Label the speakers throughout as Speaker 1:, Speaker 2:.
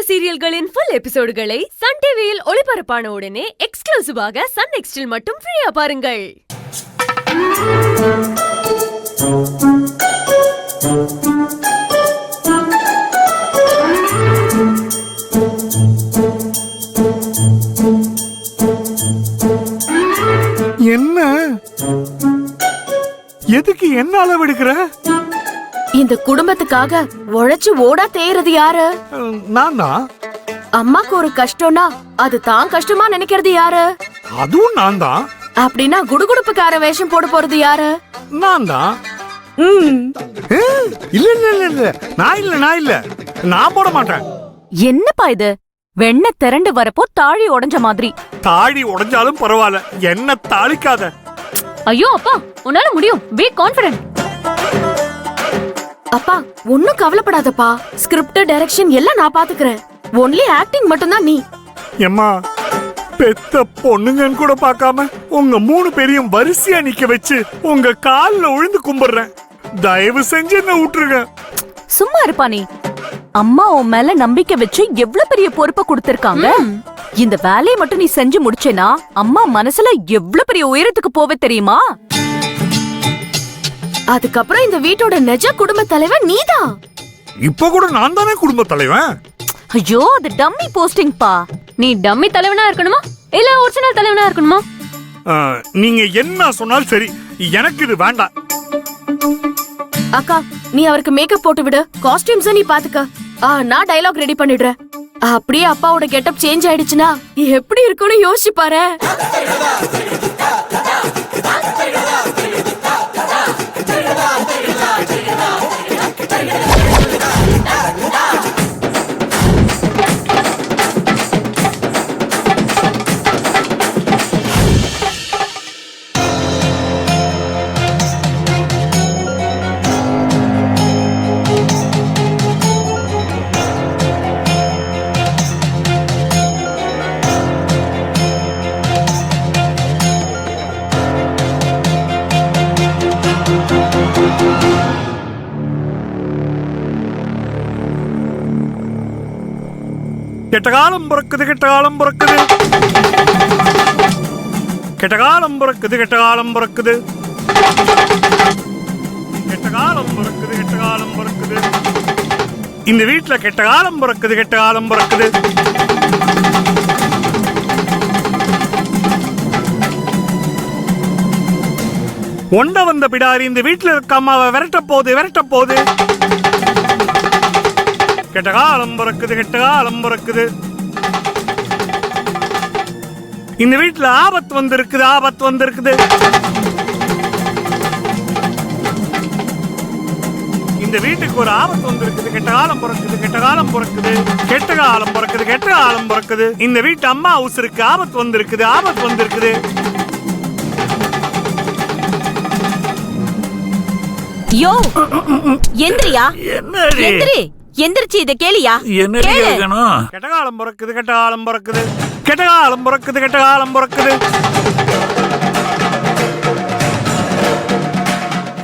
Speaker 1: சீரியல்களின் full எபிசோடுகளை Sun டிவியில் ஒளிபரப்பான உடனே எக்ஸ்க்ளூசிவாக சன் நெக்ஸ்டில் மட்டும் ஃப்ரீயா பாருங்கள்.
Speaker 2: என்ன எதுக்கு என்ன அளவெடுக்கிற?
Speaker 3: இந்த குடும்பத்துக்காக உழைச்சு ஓடா தேயறது யாரு?
Speaker 2: நான் தான்.
Speaker 3: அம்மாக்கு ஒரு கஷ்டம்னா அது தான் கஷ்டமா நினைக்கிறது யாரு?
Speaker 2: அதுவும் நான் தான்.
Speaker 3: அப்படின்னா குடுகுடுப்புக்கார வேஷம் போட போறது யாரு?
Speaker 2: நான் தான். இல்ல இல்ல இல்ல இல்ல நான் இல்ல நான் போட மாட்டேன்.
Speaker 4: என்னப்பா இது? வெண்ண திரண்டு வரப்போ தாழி உடைஞ்ச மாதிரி.
Speaker 2: தாழி உடைஞ்சாலும் பரவாயில்ல, என்ன தாளிக்காத.
Speaker 4: ஐயோ அப்பா, உன்னால முடியும். Be confident.
Speaker 3: அப்பா ஒன்னும் கவலைப்படாதப்பா, ஸ்கிரிப்ட் டைரக்ஷன் எல்லாம் நான் பாத்துக்கிறேன். ஒன்லி ஆக்டிங் மட்டும் தான் நீ.
Speaker 2: எம்மா, பெத்த பொண்ணுங்கன்னு கூட பார்க்காம உங்க 3 பேரையும் வரிசையா நிக்க வச்சு உங்க கால்ல விழுந்து கும்பிடுறேன். தயவு செஞ்சு என்ன விட்டுருங்க.
Speaker 4: சும்மா இருப்பா நீ. அம்மா உன் மேல நம்பிக்கை வச்சு எவ்வளவு பெரிய பொறுப்பை கொடுத்திருக்காங்க. இந்த வேலையை மட்டும் நீ செஞ்சு முடிச்சேனா அம்மா மனசுல எவ்வளவு பெரிய உயரத்துக்கு போவே தெரியுமா?
Speaker 3: அதுக்கப்புறம் இந்த வீட்டோட நிஜ குடும்ப தலைவன் நீதான்.
Speaker 2: இப்ப கூட நான் தானே குடும்ப தலைவன்.
Speaker 4: ஐயோ, அது டம்மி போஸ்டிங் பா. நீ டம்மி தலைவனா இருக்கணுமா இல்ல ஒரிஜினல் தலைவனா இருக்கணுமா?
Speaker 2: நீங்க என்ன சொன்னாலும் சரி, எனக்கு இது வேண்டாம்.
Speaker 3: அக்கா, நீ அவருக்கு மேக்கப் போட்டு விடு, காஸ்டியூம்ஸ் நீ பாத்துக்க. நான் டயலாக் ரெடி பண்ணிடுறேன். அப்படியே அப்பாவோட கெட்டப் சேஞ்ச் ஆயிடுச்சுன்னா எப்படி இருக்கும்னு யோசிச்சு பாரு.
Speaker 2: கெட்டகாலம் பிறக்குது, கெட்டகாலம் பிறக்குது, கெட்டகாலம் பிறக்குது, கெட்டகாலம் பிறக்குது, கெட்டகாலம் பிறக்குது, கெட்டகாலம் பிறக்குது. இந்த வீட்டுல கெட்டகாலம் பிறக்குது, கெட்டகாலம் பிறக்குது. ஒண்ட வந்த பிடாரி இந்த வீட்டுல இருக்க அம்மாவை விரட்ட போகுது, விரட்ட போகுது. கெட்டகாலம் பிறக்குது, கெட்டகாலம் பிறக்குது. இந்த வீட்டுல ஆபத்து வந்திருக்குது, ஆபத்து வந்திருக்குது. இந்த வீட்டுக்கு ஒரு ஆபத்து வந்திருக்குது. கெட்டகாலம் பிறக்குது, கெட்டகாலம் பிறக்குது, கெட்டகாலம் பிறக்குது, கெட்டகாலம் பிறக்குது. இந்த வீட்டு அம்மா உசுருக்கு ஆபத்து வந்திருக்குது, ஆபத்து வந்திருக்குது.
Speaker 4: யோ, எந்திரியா? எந்திரி, எந்திரிச்சு இத கேளியா?
Speaker 5: என்ன கேட்கணும்?
Speaker 2: கெட்டகாலம் பிறக்குது, கெட்டகாலம் பிறக்குது, கெட்டகாலம் பிறக்குது, கெட்டகாலம் பிறக்குது.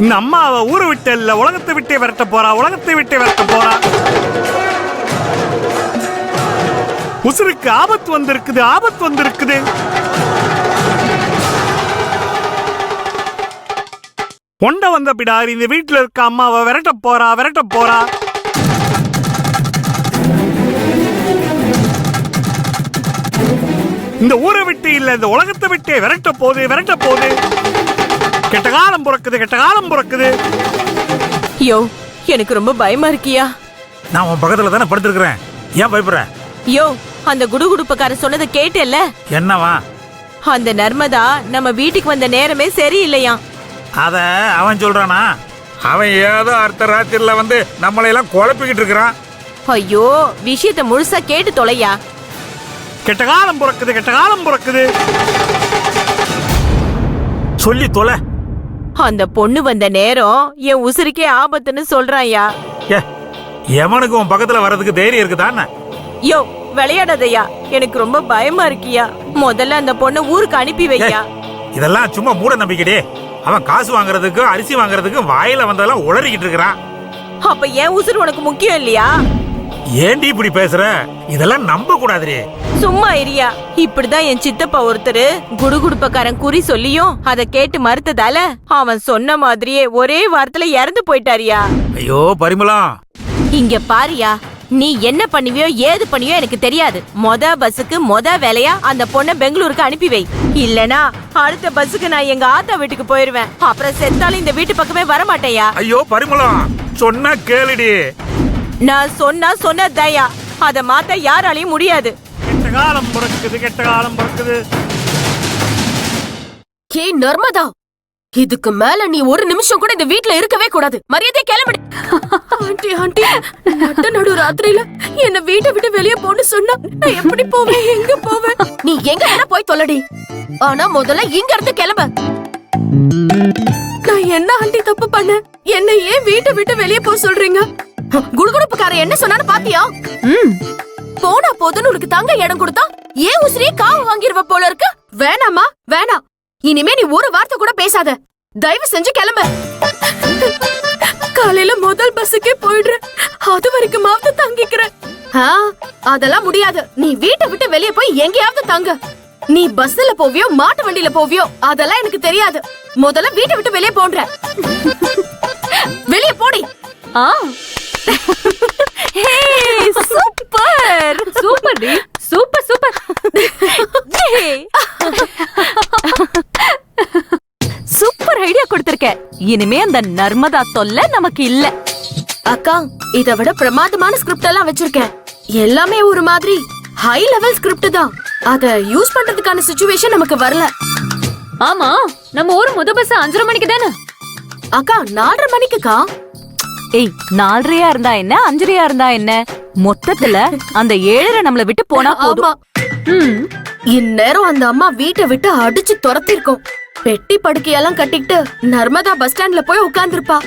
Speaker 2: இந்த அம்மாவை ஊரை விட்டு இல்ல உலகத்தை விட்டே விரட்ட போறா, உலகத்தை விட்டே விரட்ட போறா. உசுருக்கு ஆபத்து வந்திருக்குது, ஆபத்து வந்திருக்குது. ஒண்ட வந்த பிடாரி இந்த வீட்டுல இருக்க அம்மாவை விரட்ட போறா, விரட்ட போறா. இந்த ஊரை விட்டு இல்ல இந்த உலகத்தை விட்டே விரட்ட போகுது, விரட்ட போகுது. கெட்டகாலம் பிறக்குது, கெட்டகாலம் பிறக்குது.
Speaker 3: யோ, எனக்கு ரொம்ப பயமா இருக்கியா?
Speaker 5: நான் உன் பக்கத்துல தானே படுத்திருக்கிறேன், ஏன் பயப்படுற?
Speaker 3: யோ, அந்த குடுகுடுப்புக்கார சொன்னதை கேட்டேல்ல?
Speaker 5: என்னவா?
Speaker 3: அந்த நர்மதா நம்ம வீட்டுக்கு வந்த நேரமே சரியில்லையா?
Speaker 5: அத அவன் சொல்றானா? அவன் ஏதோ அர்த்த ராத்திரில வந்து நம்மளையெல்லாம் குழப்பிக்கிட்டு இருக்கிறான்.
Speaker 3: ஐயோ, விஷயத்தை முழுசா கேட்டு தொலையா.
Speaker 2: கெட்டகாலம் பிறக்குது, கெட்டகாலம் பிறக்குது.
Speaker 5: சொல்லி தொலை.
Speaker 3: அந்த பொண்ணு வந்த நேரம் என் உசுருக்கே ஆபத்துன்னு சொல்றாயா.
Speaker 5: எவனுக்கு உன் பக்கத்துல வர்றதுக்கு தைரியம் இருக்குதானே?
Speaker 3: யோ, விளையாடாதயா, எனக்கு ரொம்ப பயமா இருக்கியா. முதல்ல அந்த பொண்ணு ஊருக்கு அனுப்பி வையா.
Speaker 5: இதெல்லாம் சும்மா மூட நம்பிக்கைடே. அவன் காசு வாங்குறதுக்கு அரிசி வாங்குறதுக்கு வாயில வந்ததெல்லாம் உளறிக்கிட்டு இருக்கிறான்.
Speaker 3: அப்ப என் உசுறு உனக்கு முக்கியம் இல்லையா?
Speaker 5: ஏண்டி இப்படி பேசுற? இதெல்லாம் நம்ப கூடாதுடி.
Speaker 6: சும்மா இரியா. இப்படிதான் என் சித்தப்பா ஒருத்தரு குடுகுடுப்பக்காரன் குறி சொல்லியும் அதை கேட்டு மறுத்ததால அவன் சொன்ன மாதிரியே ஒரே வாரத்துல இறந்து போயிட்டாரியா.
Speaker 5: ஐயோ பரிமளம்,
Speaker 6: இங்க பாரியா, நீ என்ன பண்ணுவியோ ஏது பண்ணுவியோ எனக்கு தெரியாது. பஸ்ஸுக்கு வேலையா அந்த பொண்ணை பெங்களூருக்கு அனுப்பி வை. இல்லனா அடுத்த பஸ்ஸுக்கு நான் எங்க ஆத்தா வீட்டுக்கு போயிருவேன். அப்புறம் செத்தாலும் இந்த வீட்டு பக்கமே வரமாட்டேயா.
Speaker 5: ஐயோ பரிமளம், சொன்னா கேளுடி.
Speaker 6: நான் சொன்ன தயா, அத மாத்த யாராலையும் முடியாது.
Speaker 2: கெட்ட காலம் பிறக்குது, கெட்ட காலம் பிறக்குது.
Speaker 3: கே நர்மதா, இதுக்கு மேல நீ ஒரு நிமிஷம் கூட இந்த வீட்ல இருக்கவே கூடாது. மரியாதை கிளம்பு. ஆண்டி ஆண்டி, நட்ட நடு ராத்திரியில என்ன வீட்டை விட்டு வெளியே போன்னு சொன்னா நான் எப்படி போவேன்? எங்க போவேன்? நீ எங்க வேணா போய் தொலைடி. ஆனா முதல்ல இங்க இருந்து கிளம்பு. நான் என்ன ஆண்டி தப்பு பண்ண? என்ன ஏன் வீட்டை விட்டு வெளியே போக சொல்றீங்க? குடுகுடுப்புக்கார என்ன சொன்னான்னு பாத்தியா? போனா போதுன்னு உனக்கு தங்க இடம் கொடுத்தா ஏன் உசிரியே காவு வாங்கிருவ போல இருக்கு. வேணாமா வேணாம். இனிமே நீ ஒரு வார்த்தை கூட பேசாத. தயவு செஞ்சு கிளம்பு. காலையில முதல் பஸ்ஸுக்கே போயிடுற. அது வரைக்குமாவது தங்கிக்கிறேன். அதெல்லாம் முடியாது. நீ வீட்டை விட்டு வெளியே போய் எங்கேயாவது தங்க. நீ பஸ்ல போவியோ மாட்டு வண்டியில போவியோ அதெல்லாம் எனக்கு தெரியாது. முதல்ல வீட்டை விட்டு வெளியே போன்ற. வெளியே போடி.
Speaker 4: சூப்பர் சூப்பர் டி, சூப்பர் சூப்பர். சூப்பர் ஐடியா கொடுத்திருக்க. இனிமே அந்த நர்மதா தொல்லை நமக்கு இல்ல.
Speaker 3: அக்கா, இத விட பிரமாதமான ஸ்கிரிப்ட் எல்லாம் வச்சிருக்கேன். எல்லாமே ஒரு மாதிரி ஹை லெவல் ஸ்கிரிப்ட் தான். அத யூஸ் பண்றதுக்கான சிச்சுவேஷன் நமக்கு வரல.
Speaker 1: ஆமா, நம்ம ஊர் பஸ் 5:30 மணிக்கு தானே?
Speaker 3: அக்கா 4:30 மணிக்குக்கா.
Speaker 4: ஏய், 4:30 இருந்தா என்ன, 5:30 இருந்தா என்ன, மொத்தத்துல அந்த 7:30 நம்மள விட்டு போனா போதும்.
Speaker 3: ஆமா. இந்நேரம் அந்த அம்மா வீட்டை விட்டு அடிச்சு துரத்திருக்கோம். பெட்டி படுக்கையெல்லாம் கட்டிக்கிட்டு நர்மதா பஸ் ஸ்டாண்ட்ல போய் உட்கார்ந்துருப்பா.